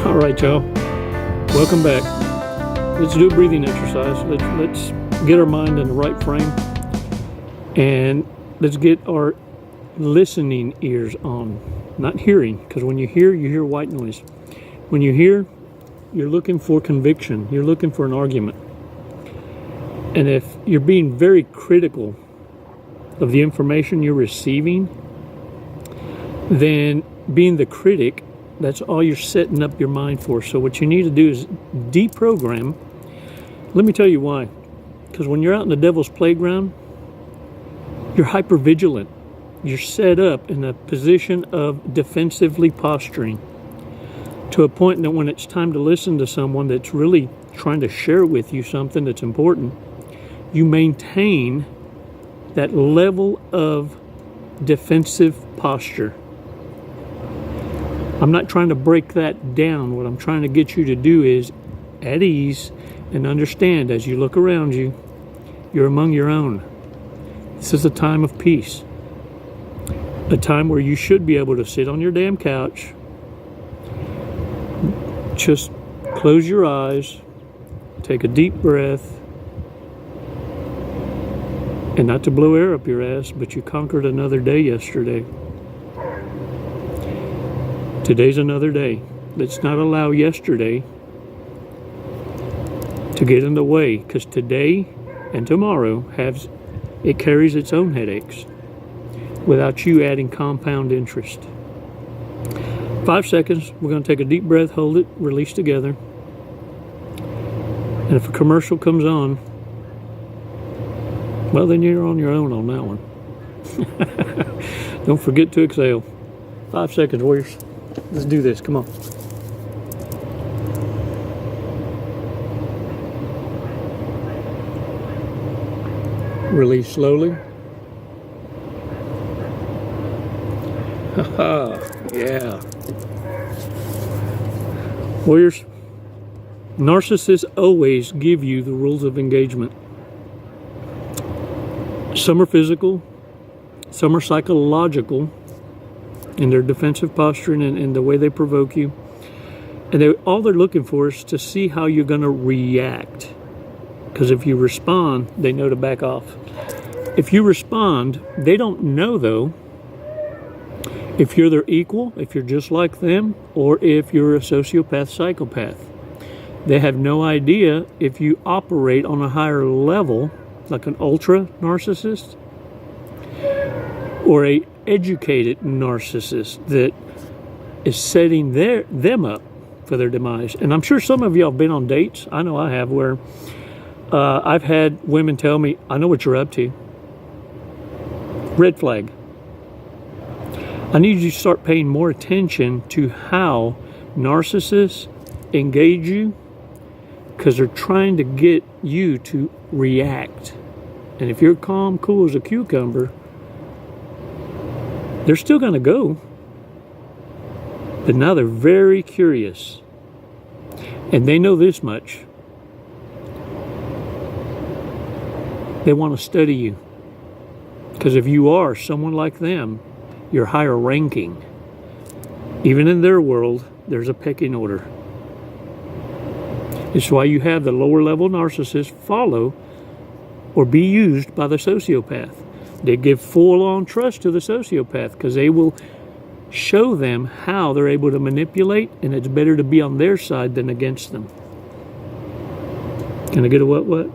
All right, y'all. Welcome back. Let's do a breathing exercise. Let's get our mind in the right frame, and let's get our listening ears on. Not hearing, because when you hear white noise. When you hear, you're looking for conviction. You're looking for an argument. And if you're being very critical of the information you're receiving, then being the critic, that's all you're setting up your mind for. So what you need to do is deprogram. Let me tell you why. Because when you're out in the devil's playground, you're hypervigilant. You're set up in a position of defensively posturing to a point that when it's time to listen to someone that's really trying to share with you something that's important, you maintain that level of defensive posture. I'm not trying to break that down. What I'm trying to get you to do is at ease and understand as you look around you, you're among your own. This is a time of peace. A time where you should be able to sit on your damn couch, just close your eyes, take a deep breath, and not to blow air up your ass, but you conquered another day yesterday. Today's another day. Let's not allow yesterday to get in the way, because today and tomorrow carries its own headaches without you adding compound interest. 5 seconds. We're going to take a deep breath, hold it, release together. And if a commercial comes on, well, then you're on your own on that one. Don't forget to exhale. 5 seconds, warriors. Let's do this. Come on. Release slowly. Haha, yeah. Warriors, narcissists always give you the rules of engagement. Some are physical, some are psychological in their defensive posturing and the way they provoke you. And all they're looking for is to see how you're going to react. Because if you respond, they know to back off. If you respond, they don't know, though, if you're their equal, if you're just like them, or if you're a sociopath, psychopath. They have no idea if you operate on a higher level, like an ultra narcissist, or a educated narcissist that is setting them up for their demise. And I'm sure some of y'all have been on dates. I know I have, where I've had women tell me, I know what you're up to. Red flag. I need you to start paying more attention to how narcissists engage you, because they're trying to get you to react. And if you're calm, cool as a cucumber, they're still going to go. But now they're very curious. And they know this much. They want to study you. Because if you are someone like them, you're higher ranking. Even in their world, there's a pecking order. It's why you have the lower level narcissists follow or be used by the sociopath. They give full-on trust to the sociopath because they will show them how they're able to manipulate, and it's better to be on their side than against them. Can I get a what?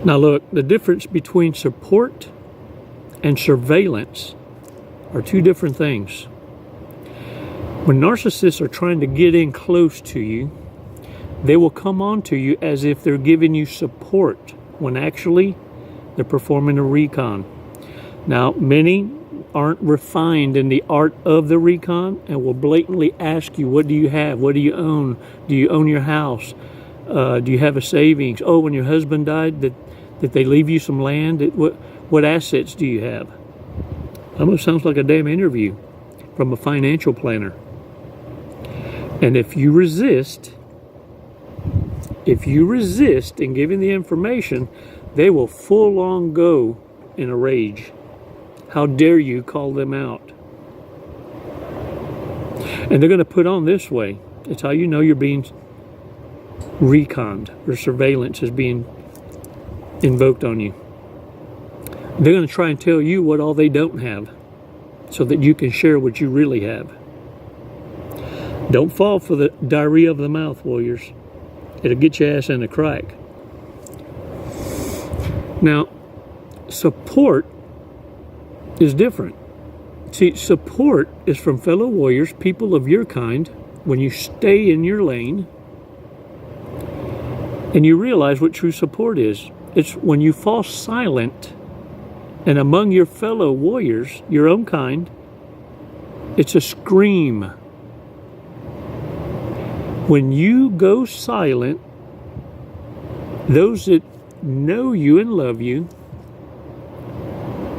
Now look, the difference between support and surveillance are two different things. When narcissists are trying to get in close to you, they will come on to you as if they're giving you support, when actually they're performing a recon. Now, many aren't refined in the art of the recon and will blatantly ask you, what do you have? What do you own? Do you own your house? Do you have a savings? Oh, when your husband died, did they leave you some land? What assets do you have? Almost sounds like a damn interview from a financial planner. And if you resist in giving the information, they will full on go in a rage. How dare you call them out? And they're going to put on this way. It's how you know you're being reconned or surveillance is being invoked on you. They're going to try and tell you what all they don't have so that you can share what you really have. Don't fall for the diarrhea of the mouth, warriors. It'll get your ass in a crack. Now, support is different. See, support is from fellow warriors, people of your kind, when you stay in your lane and you realize what true support is. It's when you fall silent and among your fellow warriors, your own kind, it's a scream. When you go silent, those that know you and love you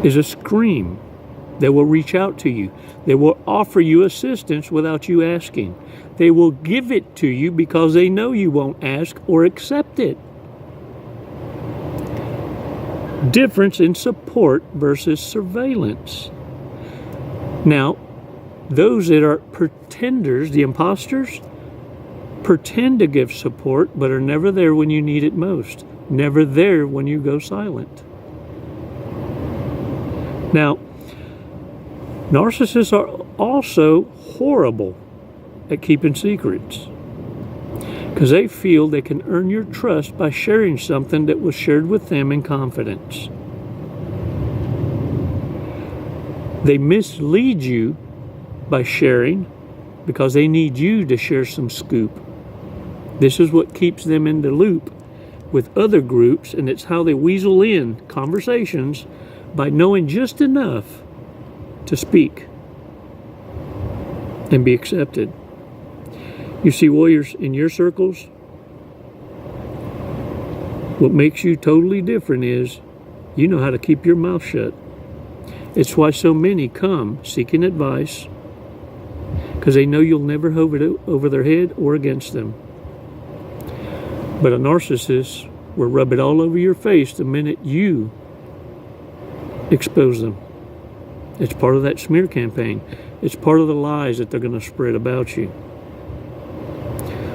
is a scream. They will reach out to you. They will offer you assistance without you asking. They will give it to you because they know you won't ask or accept it. Difference in support versus surveillance. Now, those that are pretenders, the imposters, pretend to give support but are never there when you need it most. Never there when you go silent. Now, narcissists are also horrible at keeping secrets because they feel they can earn your trust by sharing something that was shared with them in confidence. They mislead you by sharing because they need you to share some scoop. This is what keeps them in the loop with other groups, and it's how they weasel in conversations by knowing just enough to speak and be accepted. You see, warriors, in your circles, what makes you totally different is you know how to keep your mouth shut. It's why so many come seeking advice, because they know you'll never hold it over their head or against them. But a narcissist will rub it all over your face the minute you expose them. It's part of that smear campaign. It's part of the lies that they're going to spread about you.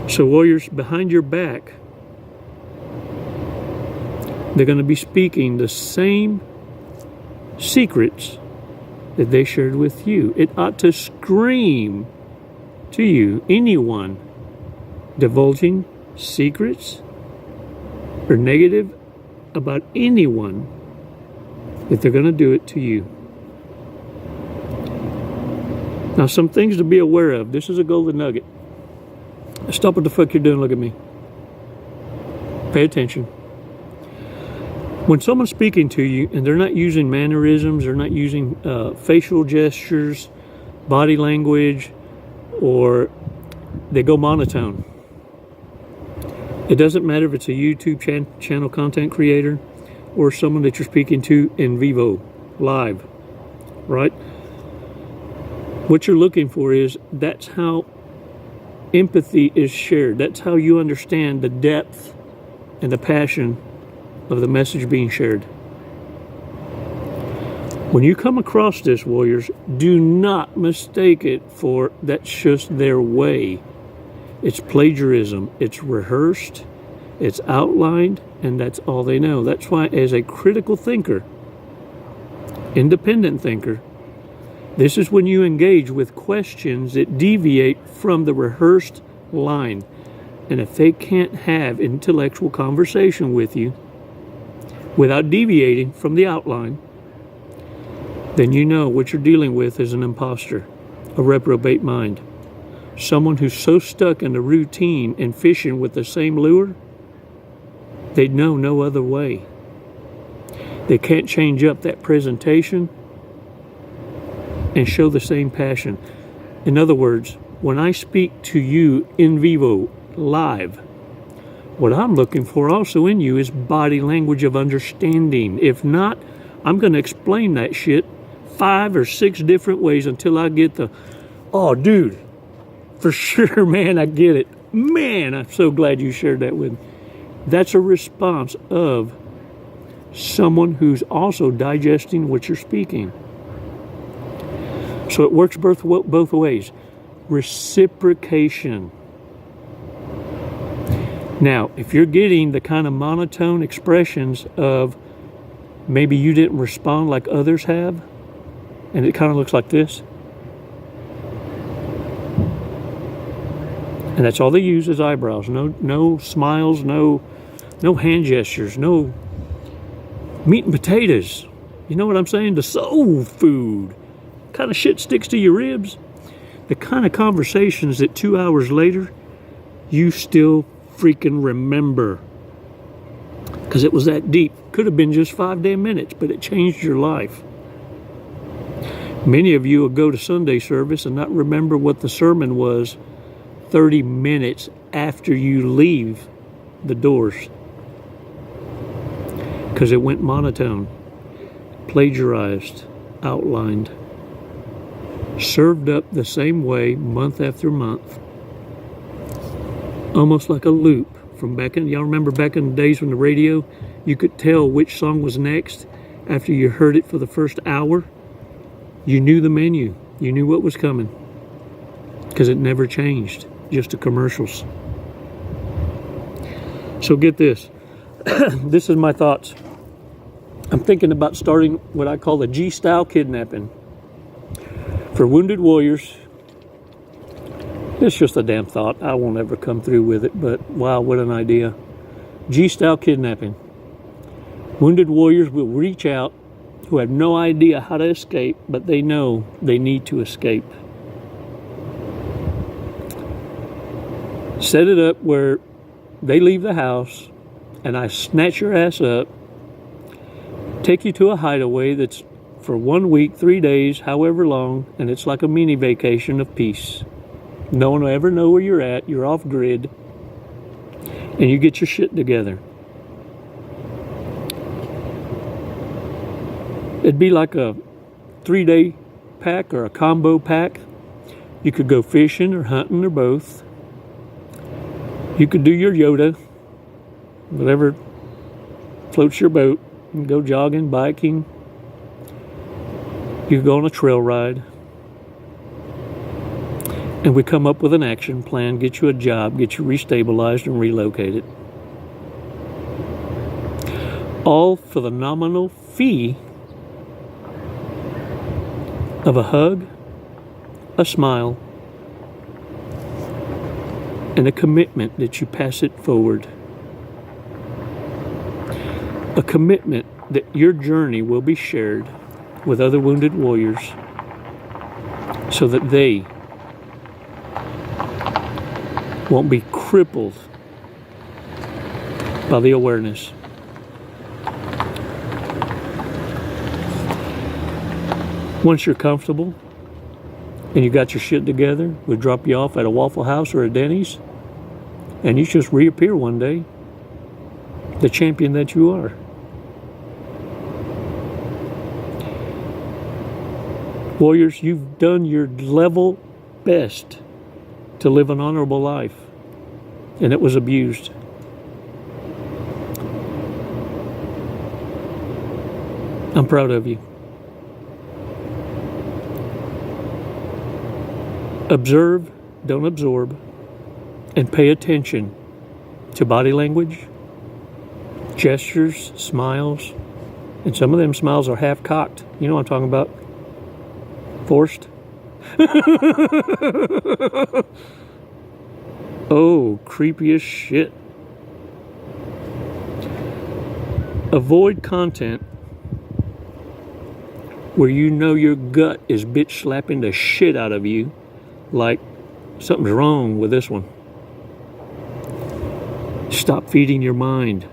So warriors, behind your back, they're going to be speaking the same secrets that they shared with you. It ought to scream to you, anyone divulging secrets or negative about anyone, that they're going to do it to you. Now, some things to be aware of. This is a golden nugget. Stop what the fuck you're doing. Look at me. Pay attention. When someone's speaking to you and they're not using mannerisms, they're not using facial gestures, body language, or they go monotone. It doesn't matter if it's a YouTube channel content creator or someone that you're speaking to in vivo, live, right? What you're looking for is, that's how empathy is shared. That's how you understand the depth and the passion of the message being shared. When you come across this, warriors, do not mistake it for that's just their way. It's plagiarism. It's rehearsed. It's outlined, and that's all they know. That's why, as a critical thinker, independent thinker, this is when you engage with questions that deviate from the rehearsed line. And if they can't have intellectual conversation with you without deviating from the outline, then you know what you're dealing with is an imposter, a reprobate mind. Someone who's so stuck in the routine and fishing with the same lure, they know no other way. They can't change up that presentation and show the same passion. In other words, when I speak to you in vivo, live, what I'm looking for also in you is body language of understanding. If not, I'm going to explain that shit 5 or 6 different ways until I get the, oh, dude, for sure, man, I get it. Man, I'm so glad you shared that with me. That's a response of someone who's also digesting what you're speaking. So it works both ways. Reciprocation. Now, if you're getting the kind of monotone expressions of maybe you didn't respond like others have, and it kind of looks like this, and that's all they use is eyebrows. No smiles, no hand gestures, no meat and potatoes. You know what I'm saying? The soul food. Kind of shit sticks to your ribs. The kind of conversations that 2 hours later, you still freaking remember. Because it was that deep. Could have been just 5 damn minutes, but it changed your life. Many of you will go to Sunday service and not remember what the sermon was 30 minutes after you leave the doors. Because it went monotone, plagiarized, outlined, served up the same way month after month. Almost like a loop from back in, y'all remember back in the days when the radio, you could tell which song was next after you heard it for the first hour? You knew the menu. You knew what was coming. Because it never changed. Just the commercials. So get this. This is my thoughts. I'm thinking about starting what I call a G-style kidnapping. For wounded warriors. It's just a damn thought. I won't ever come through with it, but wow, what an idea. G-style kidnapping. Wounded warriors will reach out who have no idea how to escape, but they know they need to escape. Set it up where they leave the house and I snatch your ass up, take you to a hideaway that's for 1 week, 3 days, however long, and it's like a mini vacation of peace. No one will ever know where you're at. You're off grid. And you get your shit together. It'd be like a 3-day pack or a combo pack. You could go fishing or hunting or both. You could do your Yoda, whatever floats your boat, and go jogging, biking. You could go on a trail ride. And we come up with an action plan, get you a job, get you restabilized and relocated. All for the nominal fee of a hug, a smile, and a commitment that you pass it forward. A commitment that your journey will be shared with other wounded warriors so that they won't be crippled by the awareness. Once you're comfortable and you got your shit together, we'll drop you off at a Waffle House or a Denny's, and you just reappear one day, the champion that you are. Warriors, you've done your level best to live an honorable life, and it was abused. I'm proud of you. Observe, don't absorb, and pay attention to body language, gestures, smiles, and some of them smiles are half cocked. You know what I'm talking about? Forced. Oh, creepy as shit. Avoid content where you know your gut is bitch slapping the shit out of you, like something's wrong with this one. Stop feeding your mind.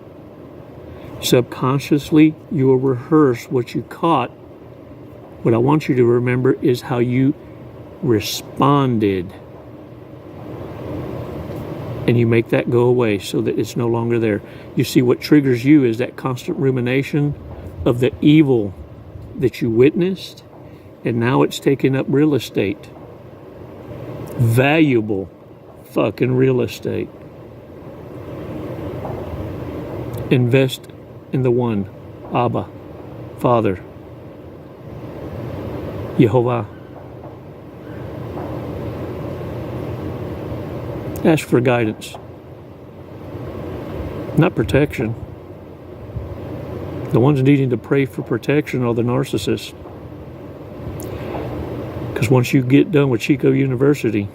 Subconsciously, you will rehearse what you caught. What I want you to remember is how you responded. And you make that go away so that it's no longer there. You see, what triggers you is that constant rumination of the evil that you witnessed, and now it's taking up real estate. Valuable fucking real estate. Invest in the one, Abba, Father, Yehovah. Ask for guidance. not protection. The ones needing to pray for protection are the narcissists. Because once you get done with Chico University,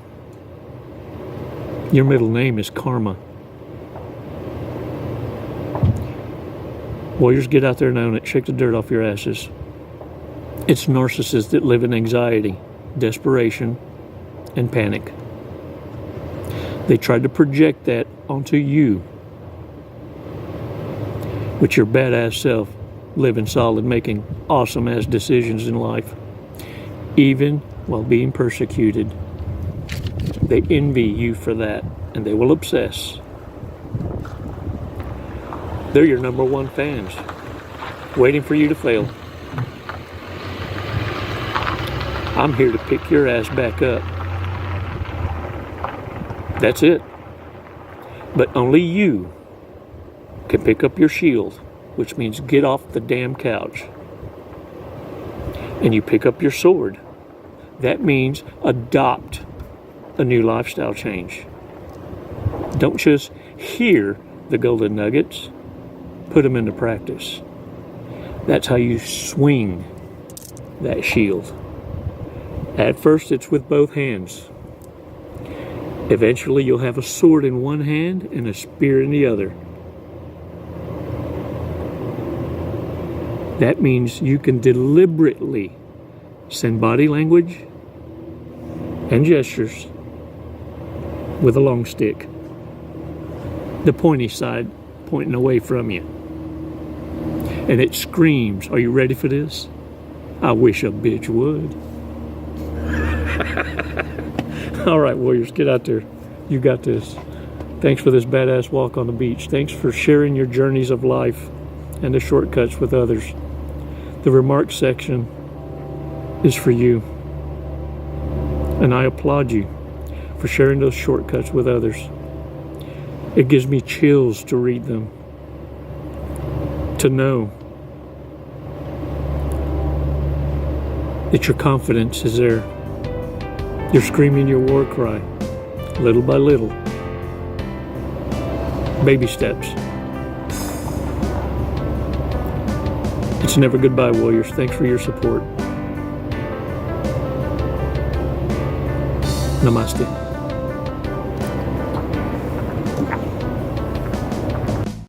your middle name is Karma. Warriors, get out there and own it. Shake the dirt off your asses. It's narcissists that live in anxiety, desperation, and panic. They tried to project that onto you with your badass self, living solid, making awesome-ass decisions in life, even while being persecuted. They envy you for that, and they will obsess. They're your number one fans, waiting for you to fail. I'm here to pick your ass back up. That's it. But only you can pick up your shield, which means get off the damn couch. And you pick up your sword. That means adopt a new lifestyle change. Don't just hear the golden nuggets, put them into practice. That's how you swing that shield. At first, it's with both hands. Eventually, you'll have a sword in one hand and a spear in the other. That means you can deliberately send body language and gestures with a long stick, the pointy side pointing away from you. And it screams, are you ready for this? I wish a bitch would. All right, warriors, get out there. You got this. Thanks for this badass walk on the beach. Thanks for sharing your journeys of life and the shortcuts with others. The remarks section is for you. And I applaud you for sharing those shortcuts with others. It gives me chills to read them, to know that your confidence is there. You're screaming your war cry, little by little. Baby steps. It's never goodbye, warriors. Thanks for your support. Namaste.